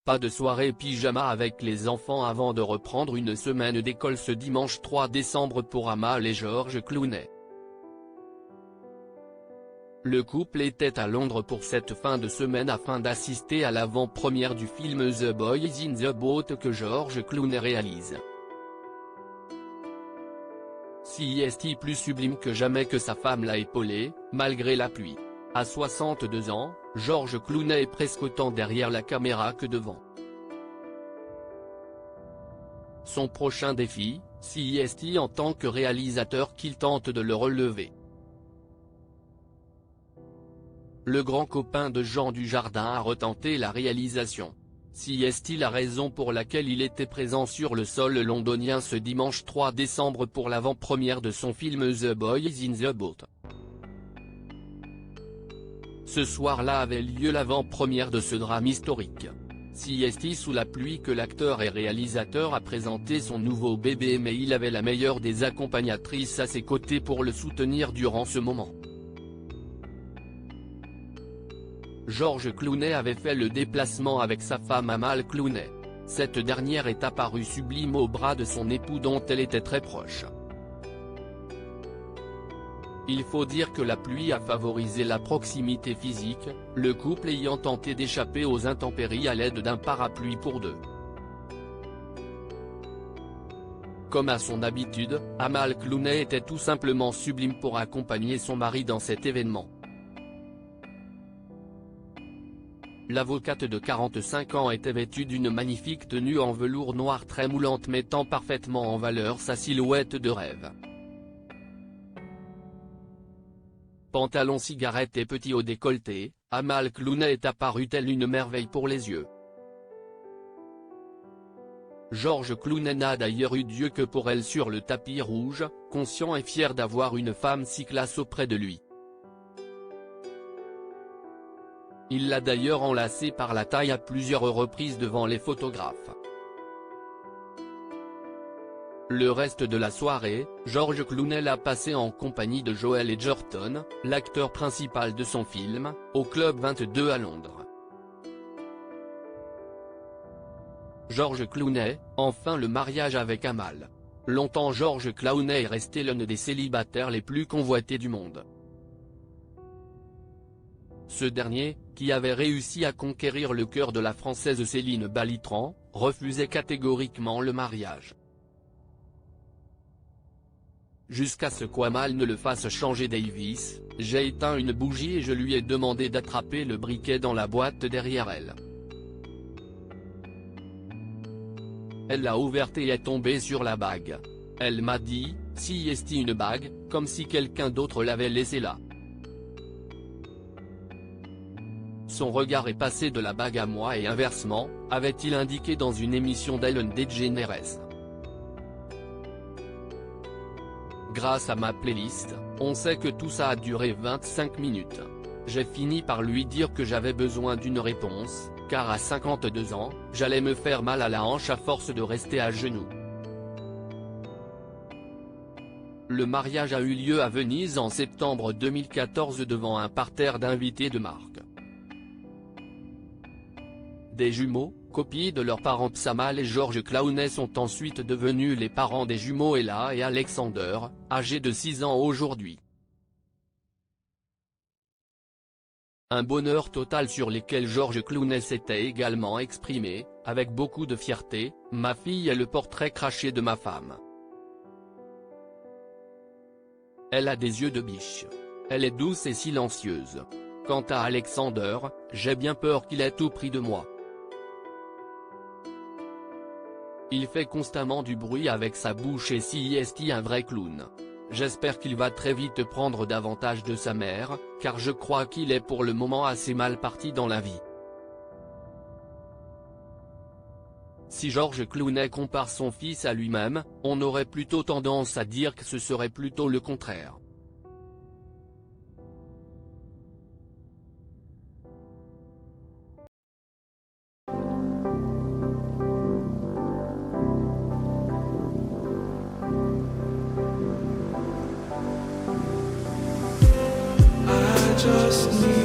Pas de soirée pyjama avec les enfants avant de reprendre une semaine d'école ce dimanche 3 décembre pour Amal et George Clooney. Le couple était à Londres pour cette fin de semaine afin d'assister à l'avant-première du film The Boys in the Boat que George Clooney réalise. CIST plus sublime que jamais que sa femme l'a épaulé, malgré la pluie. À 62 ans, George Clooney est presque autant derrière la caméra que devant. Son prochain défi, CIST en tant que réalisateur qu'il tente de le relever. Le grand copain de Jean Dujardin a retenté la réalisation. CIST la raison pour laquelle il était présent sur le sol londonien ce dimanche 3 décembre pour l'avant-première de son film The Boys in the Boat. Ce soir-là avait lieu l'avant-première de ce drame historique. CIST sous la pluie que l'acteur et réalisateur a présenté son nouveau bébé mais il avait la meilleure des accompagnatrices à ses côtés pour le soutenir durant ce moment. George Clooney avait fait le déplacement avec sa femme Amal Clooney. Cette dernière est apparue sublime au bras de son époux dont elle était très proche. Il faut dire que la pluie a favorisé la proximité physique, le couple ayant tenté d'échapper aux intempéries à l'aide d'un parapluie pour deux. Comme à son habitude, Amal Clooney était tout simplement sublime pour accompagner son mari dans cet événement. L'avocate de 45 ans était vêtue d'une magnifique tenue en velours noir très moulante mettant parfaitement en valeur sa silhouette de rêve. Pantalon cigarette et petit haut décolleté, Amal Clooney est apparue telle une merveille pour les yeux. George Clooney n'a d'ailleurs eu Dieu que pour elle sur le tapis rouge, conscient et fier d'avoir une femme si classe auprès de lui. Il l'a d'ailleurs enlacée par la taille à plusieurs reprises devant les photographes. Le reste de la soirée, George Clooney l'a passé en compagnie de Joel Edgerton, l'acteur principal de son film, au Club 22 à Londres. George Clooney, enfin le mariage avec Amal. Longtemps George Clooney est resté l'un des célibataires les plus convoités du monde. Ce dernier, qui avait réussi à conquérir le cœur de la Française Céline Balitran, refusait catégoriquement le mariage. Jusqu'à ce qu'Amal ne le fasse changer Davis, j'ai éteint une bougie et je lui ai demandé d'attraper le briquet dans la boîte derrière elle. Elle l'a ouverte et est tombée sur la bague. Elle m'a dit, si est une bague, comme si quelqu'un d'autre l'avait laissée là. Son regard est passé de la bague à moi et inversement, avait-il indiqué dans une émission d'Ellen DeGeneres. Grâce à ma playlist, on sait que tout ça a duré 25 minutes. J'ai fini par lui dire que j'avais besoin d'une réponse, car à 52 ans, j'allais me faire mal à la hanche à force de rester à genoux. Le mariage a eu lieu à Venise en septembre 2014 devant un parterre d'invités de marque. Des jumeaux, copies de leurs parents Amal et George Clooney sont ensuite devenus les parents des jumeaux Ella et Alexander, âgés de 6 ans aujourd'hui. Un bonheur total sur lequel George Clooney s'était également exprimé, avec beaucoup de fierté, ma fille est le portrait craché de ma femme. Elle a des yeux de biche. Elle est douce et silencieuse. Quant à Alexander, j'ai bien peur qu'il ait tout pris de moi. Il fait constamment du bruit avec sa bouche et CIST un vrai clown. J'espère qu'il va très vite prendre davantage de sa mère, car je crois qu'il est pour le moment assez mal parti dans la vie. Si George Clooney compare son fils à lui-même, on aurait plutôt tendance à dire que ce serait plutôt le contraire. Just need